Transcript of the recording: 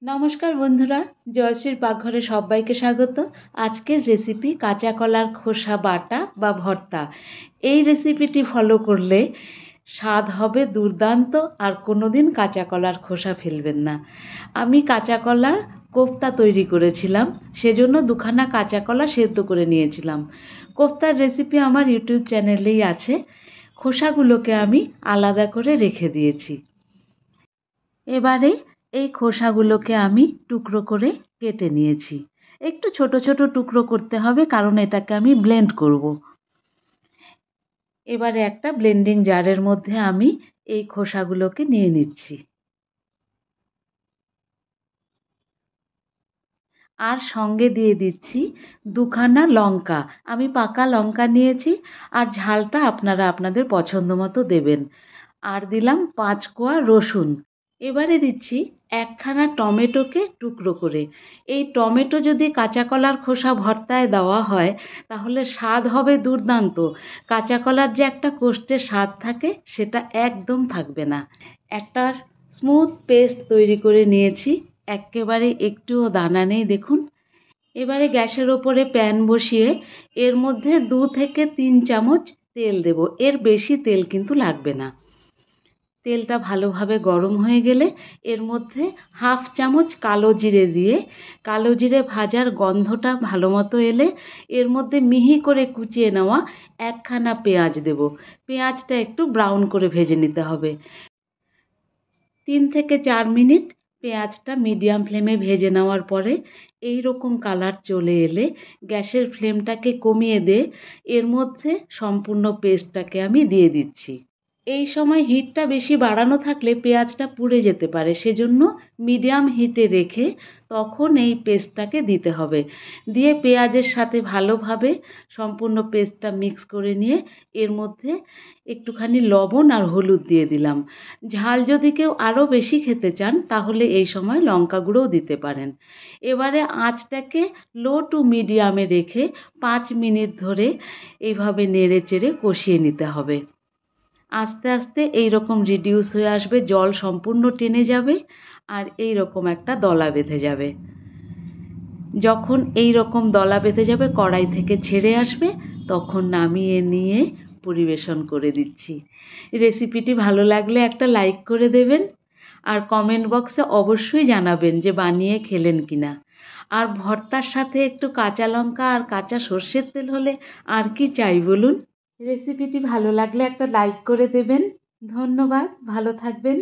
নমস্কার বন্ধুরা, জয়শ্রীর পাকঘরে সবাইকে স্বাগত। আজকের রেসিপি কাঁচা কলার খোসা বাটা বা ভর্তা। এই রেসিপিটি ফলো করলে স্বাদ হবে দুর্দান্ত, আর কোনোদিন কাঁচা কলার খোসা ফেলবেন না। আমি কাঁচা কলার কোফতা তৈরি করেছিলাম, সেজন্য দুখানা কাঁচা কলা সেদ্ধ করে নিয়েছিলাম। কোফতার রেসিপি আমার ইউটিউব চ্যানেলেই আছে। খোসাগুলোকে আমি আলাদা করে রেখে দিয়েছি। এবারে এই খোসাগুলোকে আমি টুকরো করে কেটে নিয়েছি। একটু ছোট ছোট টুকরো করতে হবে, কারণ এটাকে আমি ব্লেন্ড করব। এবারে একটা ব্লেন্ডিং জারের মধ্যে আমি এই খোসাগুলোকে নিয়ে নিচ্ছি। আর সঙ্গে দিয়ে দিচ্ছি দুখানা লঙ্কা। আমি পাকা লঙ্কা নিয়েছি, আর ঝালটা আপনারা আপনাদের পছন্দ মতো দেবেন। আর দিলাম 5 কোয়া রসুন। এবারে দিচ্ছি একখানা টমেটোকে টুকরো করে। এই টমেটো যদি কাঁচা কলার খোসা ভর্তায় দেওয়া হয় তাহলে স্বাদ হবে দুর্দান্ত। কাঁচা কলার যে একটা কোষ্ঠের স্বাদ থাকে সেটা একদম থাকবে না। একটা স্মুথ পেস্ট তৈরি করে নিয়েছি, একেবারে একটুও দানা নেই দেখুন। এবারে গ্যাসের ওপরে প্যান বসিয়ে এর মধ্যে 2 থেকে 3 চামচ তেল দেব। এর বেশি তেল কিন্তু লাগবে না। তেলটা ভালোভাবে গরম হয়ে গেলে এর মধ্যে হাফ চামচ কালো জিরে দিয়ে, কালো জিরে ভাজার গন্ধটা ভালো মতো এলে এর মধ্যে মিহি করে কুচিয়ে নেওয়া একখানা পেঁয়াজ দেব। পেঁয়াজটা একটু ব্রাউন করে ভেজে নিতে হবে। 3 থেকে 4 মিনিট পেঁয়াজটা মিডিয়াম ফ্লেমে ভেজে নেওয়ার পরে এই রকম কালার চলে এলে গ্যাসের ফ্লেমটাকে কমিয়ে দিয়ে এর মধ্যে সম্পূর্ণ পেস্টটাকে আমি দিয়ে দিচ্ছি। এই সময় হিটটা বেশি বাড়ানো থাকলে পেঁয়াজটা পুড়ে যেতে পারে, সেজন্য মিডিয়াম হিটে রেখে তখন এই পেস্টটাকে দিতে হবে। দিয়ে পেঁয়াজের সাথে ভালোভাবে সম্পূর্ণ পেস্টটা মিক্স করে নিয়ে এর মধ্যে একটুখানি লবণ আর হলুদ দিয়ে দিলাম। ঝাল যদি কেউ আরও বেশি খেতে চান তাহলে এই সময় লঙ্কা গুঁড়োও দিতে পারেন। এবারে আঁচটাকে লো টু মিডিয়ামে রেখে 5 মিনিট ধরে এইভাবে নেড়ে চেড়ে কষিয়ে নিতে হবে। আস্তে আস্তে এই রকম রিডিউস হয়ে আসবে, জল সম্পূর্ণ টেনে যাবে, আর এই রকম একটা দলা বেঁধে যাবে। যখন এই রকম দলা বেঁধে যাবে, কড়াই থেকে ছেড়ে আসবে, তখন নামিয়ে নিয়ে পরিবেশন করে দিচ্ছি। রেসিপিটি ভালো লাগলে একটা লাইক করে দেবেন, আর কমেন্ট বক্সে অবশ্যই জানাবেন যে বানিয়ে খেলেন কিনা। আর ভর্তার সাথে একটু কাঁচা লঙ্কা আর কাঁচা সর্ষের তেল হলে আর কি চাই বলুন। রেসিপিটি ভালো লাগলে একটা লাইক করে দেবেন। ধন্যবাদ, ভালো থাকবেন।